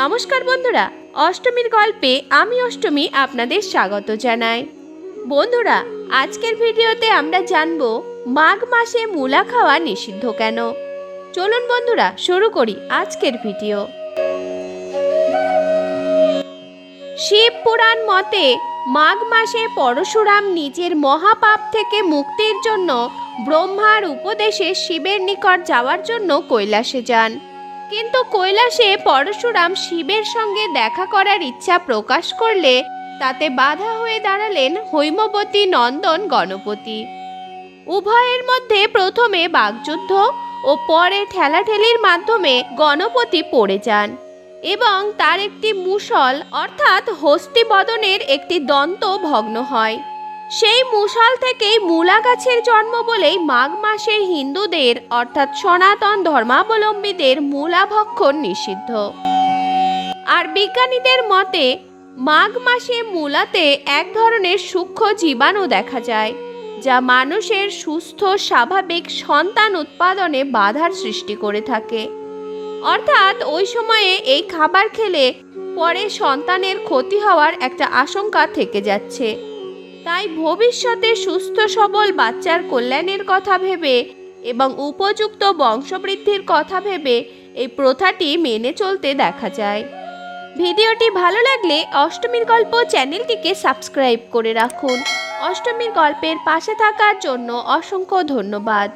নমস্কার বন্ধুরা, অষ্টমীর গল্পে আমি অষ্টমী আপনাদের স্বাগত জানাই। বন্ধুরা, আজকের ভিডিওতে আমরা জানব মাঘ মাসে মূলা খাওয়া নিষিদ্ধ কেন। চলুন বন্ধুরা শুরু করি আজকের ভিডিও। শিব পুরাণ মতে মাঘ মাসে পরশুরাম নিজের মহাপাপ থেকে মুক্তির জন্য ব্রহ্মার উপদেশে শিবের নিকট যাওয়ার জন্য কৈলাসে যান। কিন্তু কৈলাসে পরশুরাম শিবের সঙ্গে দেখা করার ইচ্ছা প্রকাশ করলে তাতে বাধা হয়ে দাঁড়ালেন হৈমবতী নন্দন গণপতি। উভয়ের মধ্যে প্রথমে বাগযুদ্ধ ও পরে ঠেলাঠেলির মাধ্যমে গণপতি পড়ে যান এবং তার একটি মুষল অর্থাৎ হস্তিবদনের একটি দন্ত ভগ্ন হয়। সেই মুষল থেকেই মূলা গাছের জন্ম বলেই মাঘ মাসে হিন্দুদের অর্থাৎ সনাতন ধর্মাবলম্বীদের মূলা ভক্ষণ নিষিদ্ধ। আর বিজ্ঞানীদের মতে মাঘ মাসে মূলাতে এক ধরনের সূক্ষ্ম জীবাণু দেখা যায়, যা মানুষের সুস্থ স্বাভাবিক সন্তান উৎপাদনে বাধার সৃষ্টি করে থাকে। অর্থাৎ ওই সময়ে এই খাবার খেলে পরে সন্তানের ক্ষতি হওয়ার একটা আশঙ্কা থেকে যাচ্ছে। তাই ভবিষ্যতে সুস্থ সবল বাচ্চার কল্যাণের কথা ভেবে এবং উপযুক্ত বংশবৃদ্ধির কথা ভেবে এই প্রথাটি মেনে চলতে দেখা যায়। ভিডিওটি ভালো লাগলে অষ্টমীর গল্প চ্যানেলটিকে সাবস্ক্রাইব করে রাখুন। অষ্টমীর গল্পের পাশে থাকার জন্য অসংখ্য ধন্যবাদ।